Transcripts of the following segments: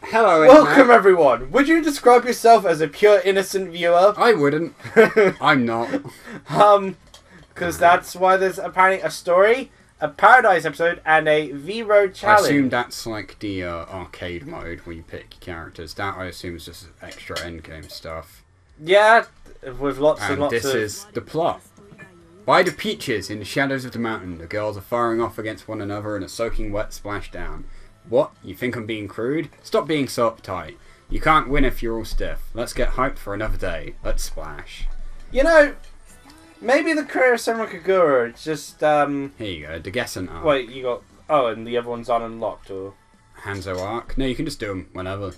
Hello, Welcome, everyone. Would you describe yourself as a pure innocent viewer? I wouldn't. I'm not. Because that's why there's apparently a story, a Paradise episode, and a V-Road challenge. I assume that's like the arcade mode where you pick your characters. That I assume is just extra endgame stuff. Yeah, with lots and lots of... And this is the plot. By the peaches in the shadows of the mountain, the girls are firing off against one another in a soaking wet splashdown. What? You think I'm being crude? Stop being so uptight. You can't win if you're all stiff. Let's get hyped for another day. Let's splash. You know, maybe the career of Senran Kagura, it's just, Here you go, the guessing arc. Wait, you got... Oh, and the other one's unlocked, or... Hanzo arc? No, you can just do them whenever.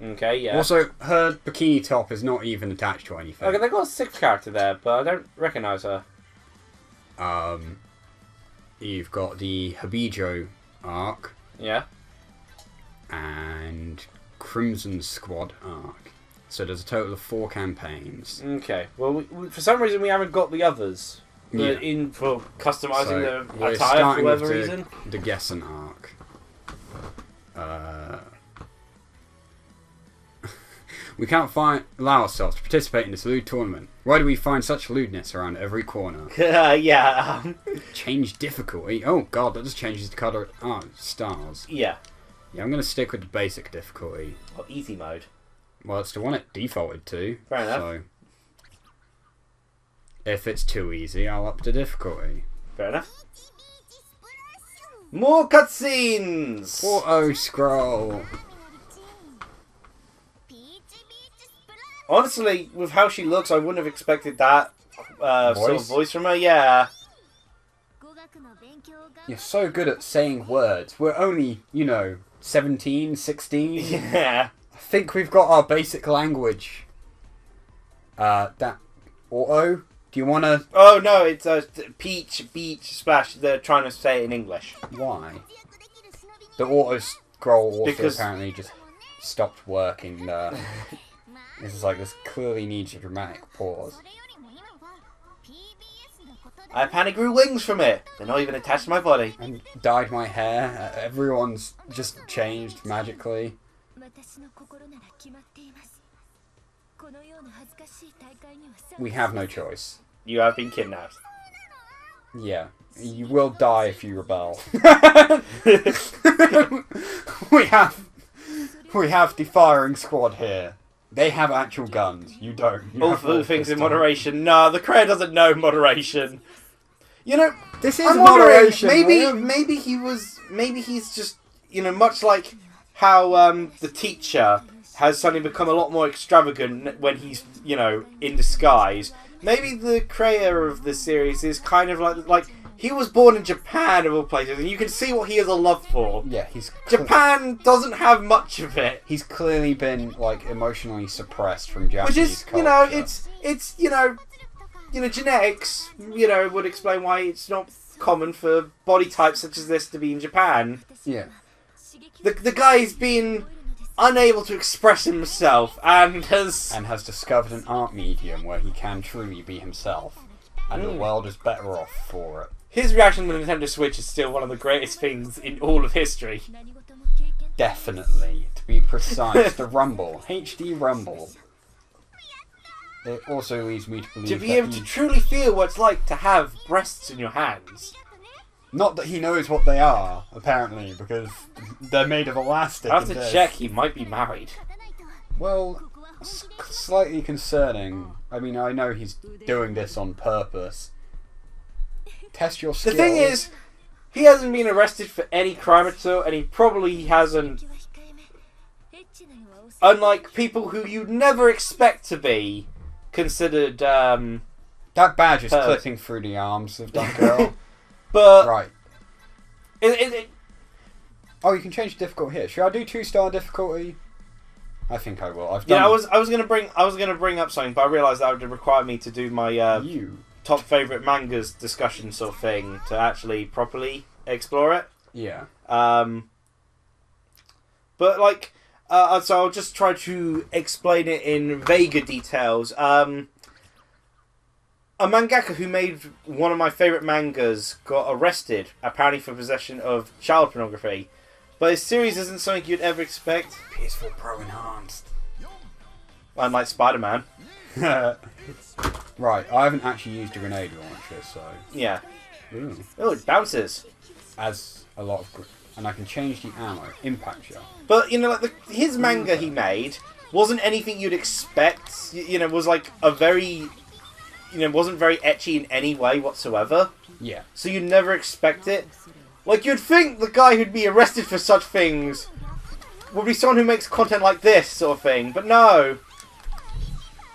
Okay, yeah. Also, her bikini top is not even attached to anything. Okay, they got a sixth character there, but I don't recognise her. You've got the Habijo arc. Yeah. And Crimson Squad arc. So there's a total of 4 campaigns. Okay. Well, for some reason we haven't got the others. Yeah. For customising the we're attire for whatever with reason. The Gessen arc. We can't allow ourselves to participate in this lewd tournament. Why do we find such lewdness around every corner? Yeah. Change difficulty. Oh god, that just changes the colour. Oh, stars. Yeah. Yeah, I'm going to stick with the basic difficulty. Or easy mode. Well, it's the one it defaulted to. Fair enough. So, if it's too easy, I'll up the difficulty. Fair enough. More cutscenes! Auto scroll. Honestly, with how she looks, I wouldn't have expected that sort of voice from her. Yeah. You're so good at saying words. We're only, 17, 16. Yeah. I think we've got our basic language. That auto. Do you want to? Oh no, it's peach, beach, splash. They're trying to say it in English. Why? The auto scroll also Because... apparently just stopped working. This is like, this clearly needs a dramatic pause. I apparently grew wings from it. They're not even attached to my body. And dyed my hair. Everyone's just changed magically. We have no choice. You have been kidnapped. Yeah. You will die if you rebel. We have the firing squad here. They have actual guns. You don't. All things in moderation. Nah, the Crane doesn't know moderation. This is moderation. Maybe he's just, much like how the teacher has suddenly become a lot more extravagant when he's, in disguise. Maybe the creator of the series is kind of like he was born in Japan of all places, and you can see what he has a love for. Yeah, Japan doesn't have much of it. He's clearly been emotionally suppressed from Japanese Which is, culture. it's genetics, would explain why it's not common for body types such as this to be in Japan. Yeah. The guy's been unable to express himself and has discovered an art medium where he can truly be himself, and the world is better off for it. His reaction to the Nintendo Switch is still one of the greatest things in all of history. Definitely, to be precise, the Rumble, HD Rumble. It also leads me to believe to be able to truly feel what it's like to have breasts in your hands. Not that he knows what they are, apparently, because they're made of elastic. I have to check, he might be married. Well, slightly concerning. I mean, I know he's doing this on purpose. Test your skills. The thing is, he hasn't been arrested for any crime at all, and he probably hasn't. Unlike people who you'd never expect to be considered. That badge is clipping through the arms of that girl. But right. Oh, you can change difficulty here. Should I do 2-star difficulty? I think I will. I've done. Yeah, I was gonna bring up something, but I realised that would require me to do my top favourite mangas discussion sort of thing to actually properly explore it. Yeah. But so I'll just try to explain it in vaguer details. A mangaka who made one of my favourite mangas got arrested, apparently for possession of child pornography. But his series isn't something you'd ever expect. PS4 Pro enhanced. Unlike Spider-Man. Right, I haven't actually used a grenade launcher, so... Yeah. Ooh. Oh, it bounces. As a lot of... And I can change the ammo. Impact shell. But, you know, like his manga he made wasn't anything you'd expect. You know, was like a very... You know, wasn't very ecchi in any way whatsoever. Yeah. So you'd never expect it. Like, you'd think the guy who'd be arrested for such things would be someone who makes content like this sort of thing. But no.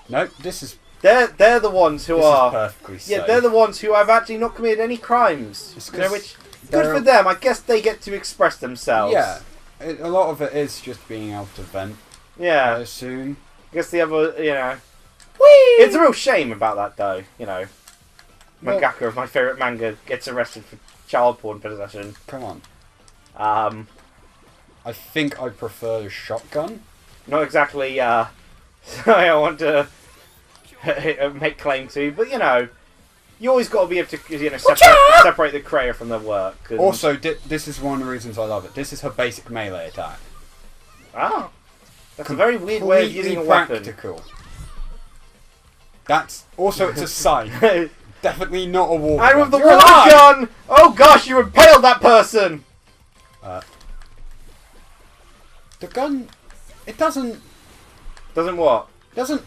Nope, this is... They're the ones who this are... is perfectly safe. Yeah, they're the ones who have actually not committed any crimes. You know, which... Good for them. I guess they get to express themselves. Yeah. A lot of it is just being able to vent. Yeah. I assume. I guess the other, you know... Whee! It's a real shame about that, though. You know, mangaka of my favourite manga gets arrested for child porn possession. Come on. I think I prefer the shotgun. Not exactly, something I want to make claim to, but, you know, you always got to be able to, you know, separate the creator from their work. And... Also, this is one of the reasons I love it. This is her basic melee attack. Ah. That's a very weird way of using a weapon. Practical. That's... Also, it's a scythe. Definitely not a water gun. And with the water gun! Oh gosh, you impaled that person! The gun... It doesn't... Doesn't what? Doesn't...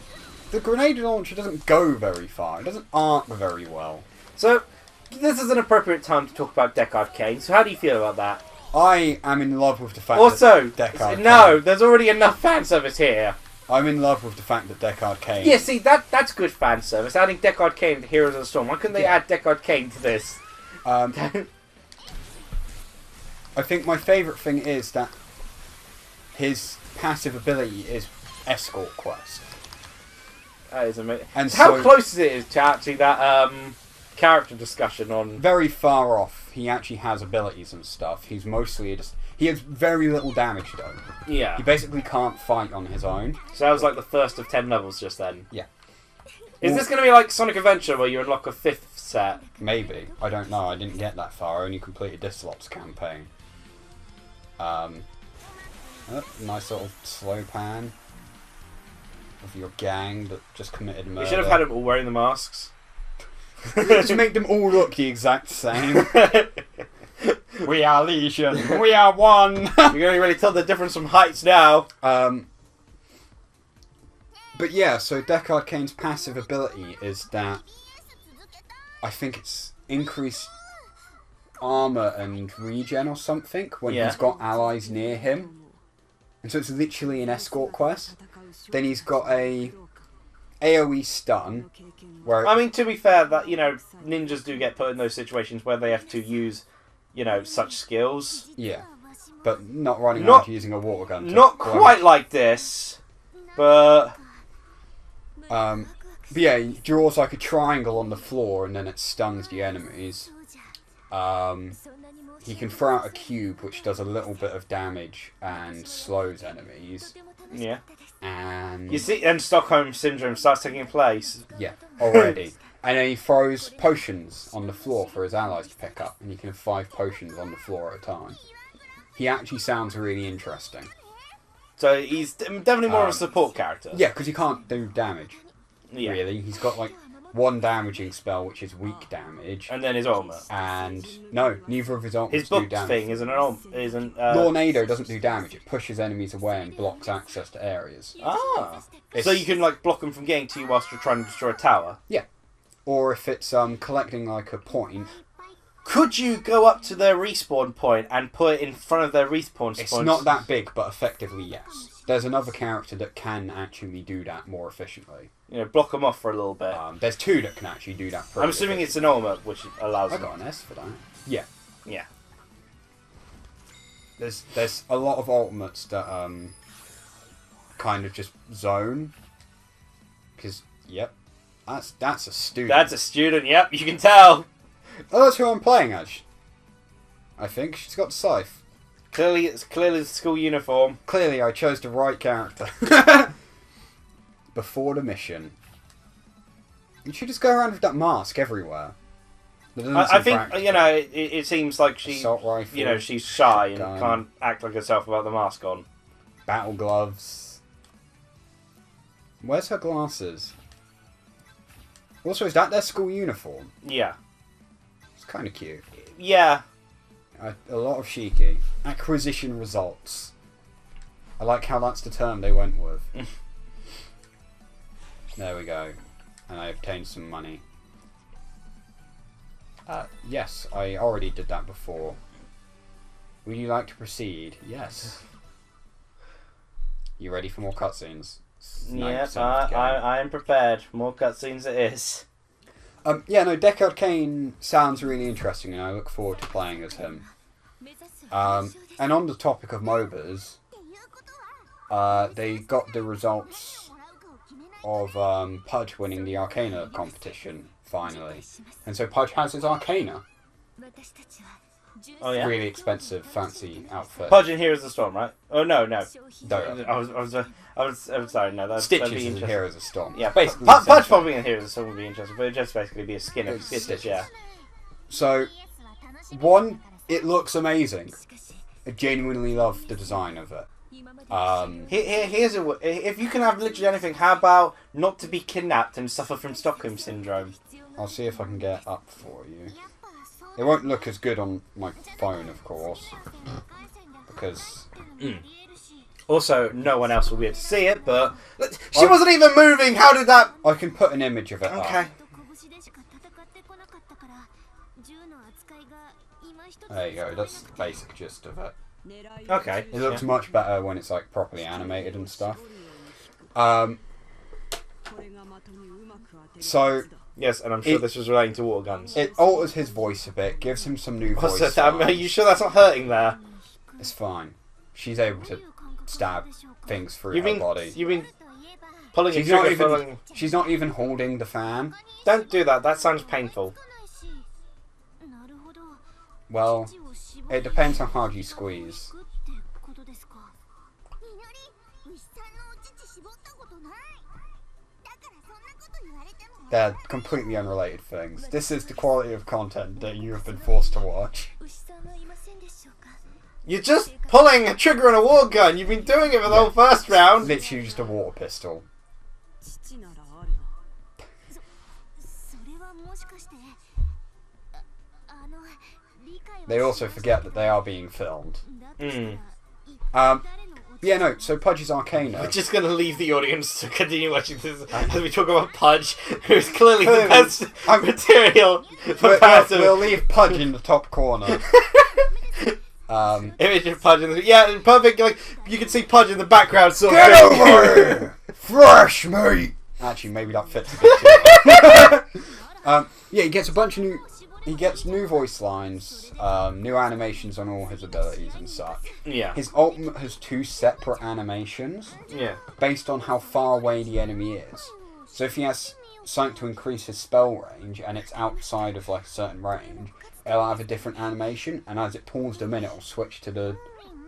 The grenade launcher doesn't go very far. It doesn't arc very well. So, this is an appropriate time to talk about Deckard Cain. So how do you feel about that? I am in love with the fact also, that Deckard no, Cain... there's already enough fan service here. I'm in love with the fact that Deckard Cain... Yeah, see, that's good fan service. Adding Deckard Cain to Heroes of the Storm. Why couldn't they add Deckard Cain to this? I think my favourite thing is that his passive ability is Escort Quest. That is amazing. And how close is it to actually that character discussion on... Very far off. He actually has abilities and stuff. He's mostly just... He has very little damage, though. Yeah. He basically can't fight on his own. So that was like the first of 10 levels just then? Yeah. Is this going to be like Sonic Adventure where you unlock a 5th set? Maybe. I don't know. I didn't get that far. I only completed Dislops campaign. Nice little slow pan of your gang that just committed murder. You should have had them all wearing the masks. Just make them all look the exact same. We are Legion. We are one. You can only really tell the difference from heights now. But yeah, so Deckard Cain's passive ability is that I think it's increased armor and regen or something when he's got allies near him. And so it's literally an escort quest. Then he's got a AoE stun. Where I mean, to be fair, that, you know, ninjas do get put in those situations where they have to use, you know, such skills. Yeah. But not running around using a water gun. Not quite like this, but... But yeah, he draws like a triangle on the floor and then it stuns the enemies. He can throw out a cube which does a little bit of damage and slows enemies. Yeah. And you see, and Stockholm Syndrome starts taking place. Yeah, already. And then he throws potions on the floor for his allies to pick up, and you can have 5 potions on the floor at a time. He actually sounds really interesting. So he's definitely more of a support character. Yeah, because he can't do damage. Yeah. Really, he's got like 1 damaging spell, which is weak damage, and then his ultimate. And no, neither of his ultimates his do damage. His book thing isn't. Tornado doesn't do damage. It pushes enemies away and blocks access to areas. Ah, so you can like block them from getting to you whilst you're trying to destroy a tower. Yeah, or if it's collecting like a point. Could you go up to their respawn point and put it in front of their respawn point? It's not that big, but effectively yes. There's another character that can actually do that more efficiently. You know, block them off for a little bit. There's 2 that can actually do that. I'm assuming it's an ultimate, which allows. I got an S for that. Yeah. Yeah. There's a lot of ultimates that kind of just zone. Because yep, that's a student. That's a student. Yep, you can tell. Oh, that's who I'm playing as. I think she's got the scythe. Clearly, it's the school uniform. Clearly, I chose the right character. Before the mission. You should just go around with that mask everywhere. I think, you know, it seems like she, Assault rifle, you know, she's shy and shotgun. can't act like herself without the mask on. Battle gloves. Where's her glasses? Also, is that their school uniform? Yeah. It's kind of cute. Yeah. A lot of Shiki. Acquisition results. I like how that's the term they went with. There we go. And I obtained some money. Yes, I already did that before. Would you like to proceed? Yes. You ready for more cutscenes? Yes, I am prepared. More cutscenes it is. Yeah, no, Deck Arcane sounds really interesting, and I look forward to playing as him. And on the topic of MOBAs, they got the results of Pudge winning the Arcana competition, finally. And so Pudge has his Arcana. Oh, yeah? Really expensive, fancy outfit. Pudge in Heroes of the Storm, right? Oh, no. Dota. I'm sorry, no, that'd Stitches be is in interesting. Heroes of Storm. Yeah, basically. Pudge probably in Heroes of the Storm would be interesting, but it'd just basically be a skin of Stitches, yeah. So, one, it looks amazing. I genuinely love the design of it. Here's if you can have literally anything, how about not to be kidnapped and suffer from Stockholm Syndrome? I'll see if I can get up for you. It won't look as good on my phone, of course, because... Also, no one else will be able to see it, but... She wasn't even moving! How did that... I can put an image of it up. Okay. There you go, that's the basic gist of it. Okay. It looks much better when it's like properly animated and stuff. So... Yes, and I'm sure this was relating to water guns. It alters his voice a bit, gives him some new voice lines. Are you sure that's not hurting there? It's fine. She's able to stab things through her body. You've been pulling a trigger. She's not even holding the fan. Don't do that. That sounds painful. Well, it depends on how hard you squeeze. They're completely unrelated things. This is the quality of content that you have been forced to watch. You're just pulling a trigger on a water gun. You've been doing it for the whole first round. Literally just a water pistol. They also forget that they are being filmed. Yeah, no, so Pudge's Arcana. We're just going to leave the audience to continue watching this as we talk about Pudge, who's clearly the best material for passive. We'll leave Pudge in the top corner. Image of Pudge in the... Yeah, perfect, like, you can see Pudge in the background sort Get of... over here! Fresh meat! Actually, maybe that fits a bit too well. Yeah, he gets a bunch of new... He gets new voice lines, new animations on all his abilities and such. Yeah. His ultimate has 2 separate animations. Yeah. Based on how far away the enemy is. So if he has something to increase his spell range and it's outside of like a certain range, it'll have a different animation, and as it pulls them in, it'll switch to the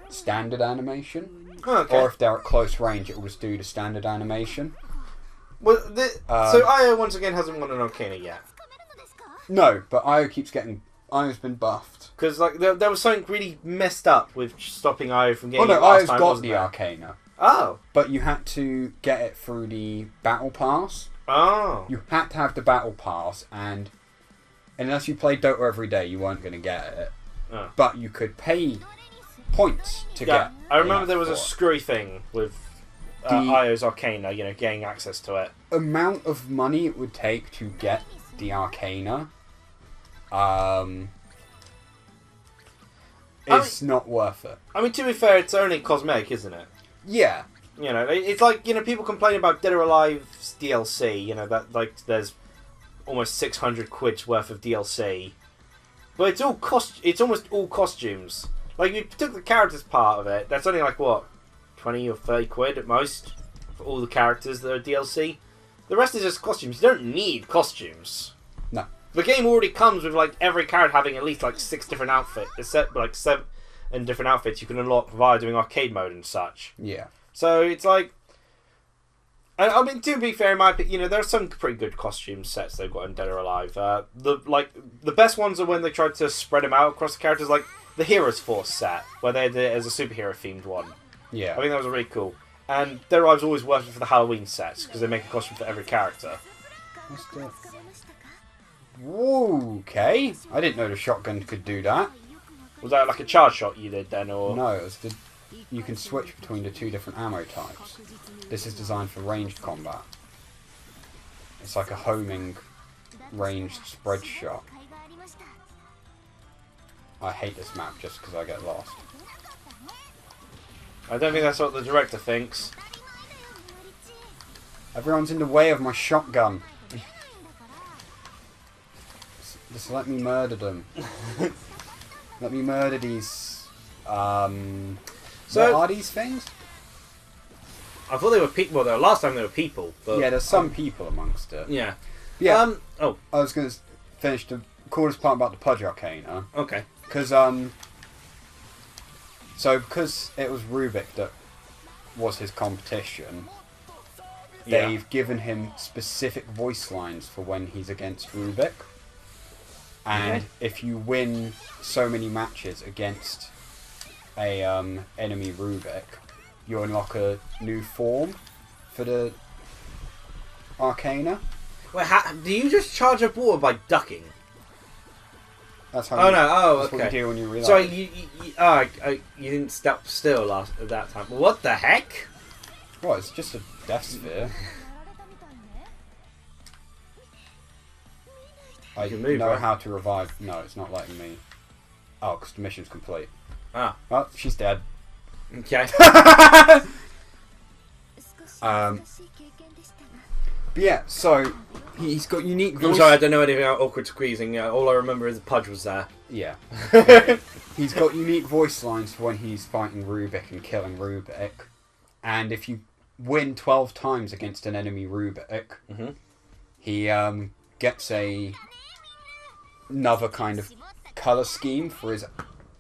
standard animation. Okay. Or if they're at close range, it will just do the standard animation. Well, so Io once again hasn't won an Arcana yet. No, but Io keeps getting... Io's been buffed. Because like there was something really messed up with stopping Io from getting Oh no, it last Io's time, got wasn't the there? Arcana. Oh. But you had to get it through the Battle Pass. Oh. You had to have the Battle Pass, and unless you played Dota every day, you weren't going to get it. Oh. But you could pay points to get. I remember there was a screwy thing with Io's Arcana, you know, getting access to it. Amount of money it would take to get the Arcana is not worth it. I mean, to be fair, it's only cosmetic, isn't it? Yeah. You know, it's like, you know, people complain about Dead or Alive's DLC, you know, that, like, there's almost 600 quid's worth of DLC. But it's all it's almost all costumes. Like, if you took the characters part of it, that's only like, what, 20 or 30 quid at most for all the characters that are DLC. The rest is just costumes. You don't need costumes. No. The game already comes with, like, every character having at least, like, 6 different outfits. Except, like, 7 different outfits you can unlock via doing arcade mode and such. Yeah. So, it's like... And I mean, to be fair, in my opinion, there are some pretty good costume sets they've got in Dead or Alive. The best ones are when they tried to spread them out across the characters, like the Heroes Force set, where they did it as a superhero themed one. Yeah. I think that was really cool. And Dead or Alive's always working for the Halloween sets because they make a costume for every character. What's that? Whoa, okay. I didn't know the shotgun could do that. Was that like a charge shot you did then, or No, it was you can switch between the 2 different ammo types. This is designed for ranged combat. It's like a homing ranged spread shot. I hate this map just because I get lost. I don't think that's what the director thinks. Everyone's in the way of my shotgun. Just let me murder them. Let me murder these. What are these things? I thought they were people. Well, last time they were people. But Yeah, there's some people amongst it. Yeah. Yeah. Oh. I was going to finish the coolest part about the Pudge Arcana. Okay. Because because it was Rubik that was his competition, they've given him specific voice lines for when he's against Rubik. And if you win so many matches against a enemy Rubik, you unlock a new form for the Arcana. Wait, do you just charge up water by ducking? That's how. That's what you do when you reload. So you didn't stop still at that time. What the heck? Well, it's just a death sphere. I can move, know right? how to revive. No, it's not letting me. Oh, because the mission's complete. Ah. Oh, she's dead. Okay. But yeah, so he's got unique voice. I'm sorry, I don't know anything about awkward squeezing. All I remember is the Pudge was there. Yeah. He's got unique voice lines for when he's fighting Rubik and killing Rubik. And if you win 12 times against an enemy Rubik, he gets another kind of colour scheme for his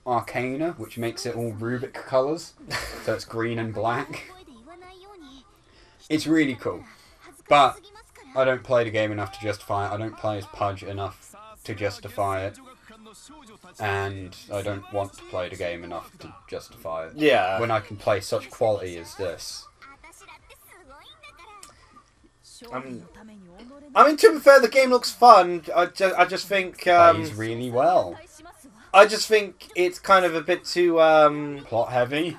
Arcana, which makes it all Rubik colours. So it's green and black. It's really cool. But I don't play the game enough to justify it. I don't play as Pudge enough to justify it. And I don't want to play the game enough to justify it. Yeah. When I can play such quality as this. I mean, to be fair, the game looks fun. I just think Plays really well. I just think it's kind of a bit too Plot heavy.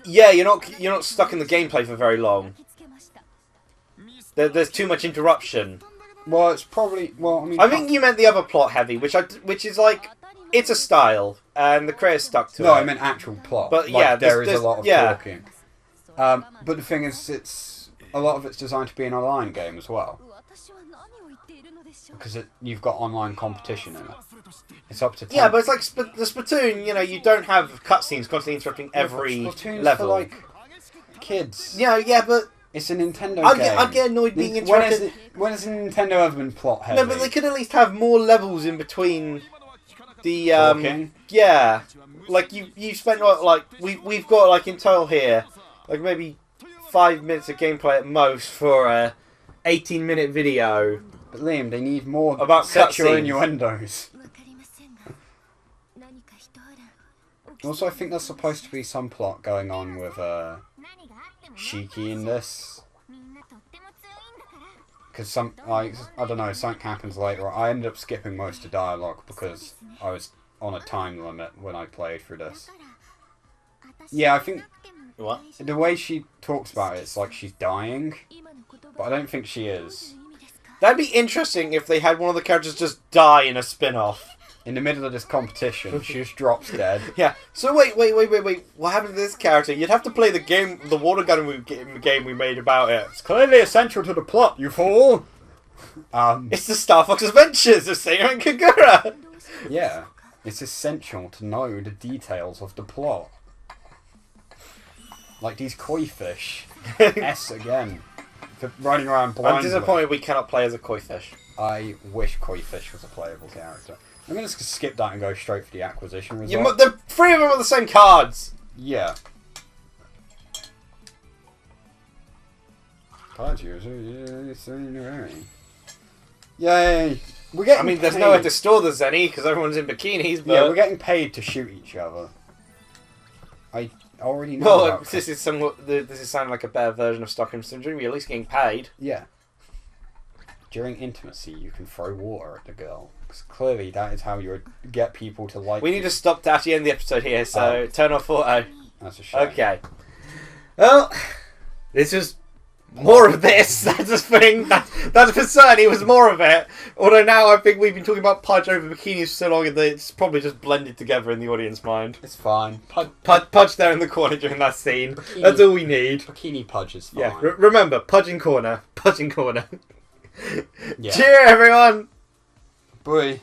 Yeah, you're not stuck in the gameplay for very long. There's too much interruption. Well, it's probably I think you meant the other plot heavy, which is like it's a style, and the creator stuck to it. No, I meant actual plot. But like, yeah, there is a lot of yeah. talking. But the thing is, a lot of it's designed to be an online game as well. Because you've got online competition in it. It's up to 10. Yeah, but it's like the Splatoon. You don't have cutscenes constantly interrupting every Splatoon's level. For, like, kids. Yeah, but It's a Nintendo game. I'd get annoyed being interrupted. When has Nintendo ever been plot heavy? No, but they could at least have more levels in between the Talking? Yeah, like you spent like we've got like in total here like maybe 5 minutes of gameplay at most for a 18-minute video. But Liam, they need more about sexual cutscenes. innuendos. Also, I think there's supposed to be some plot going on with Shiki in this. Because I don't know, something happens later. I ended up skipping most of the dialogue because I was on a time limit when I played through this. Yeah, I think What? the way she talks about it, it's like she's dying. But I don't think she is. That'd be interesting if they had one of the characters just die in a spin-off. In the middle of this competition, she just drops dead. Yeah. So wait. What happened to this character? You'd have to play the game, the water gun game we made about it. It's clearly essential to the plot, you fool! It's the Star Fox Adventures of Senran Kagura! Yeah, it's essential to know the details of the plot. Like these koi fish. S again. For running around blindly. I'm disappointed we cannot play as a koi fish. I wish koi fish was a playable character. I'm going to skip that and go straight for the acquisition result. The three of them are the same cards! Yeah. Pudge, yay! We're getting I mean, there's paid. nowhere to store the Zenny because everyone's in bikinis. But Yeah, we're getting paid to shoot each other. I already know. well, about this is sounding like a better version of Stockholm Syndrome. You're at least getting paid. Yeah. During intimacy, you can throw water at the girl. Because clearly, that is how you would get people to like. We need to stop to actually end the episode here. So turn off auto. That's a shame. Okay. Well, this is more of this. That's the thing. That's for certain. It was more of it. Although now I think we've been talking about Pudge over bikinis for so long that it's probably just blended together in the audience mind. It's fine. Pudge there in the corner during that scene. Bikini, That's all we need. Bikini Pudge is fine. Yeah. Remember, Pudge in corner. Pudge in corner. Yeah. Cheer, everyone. Boy.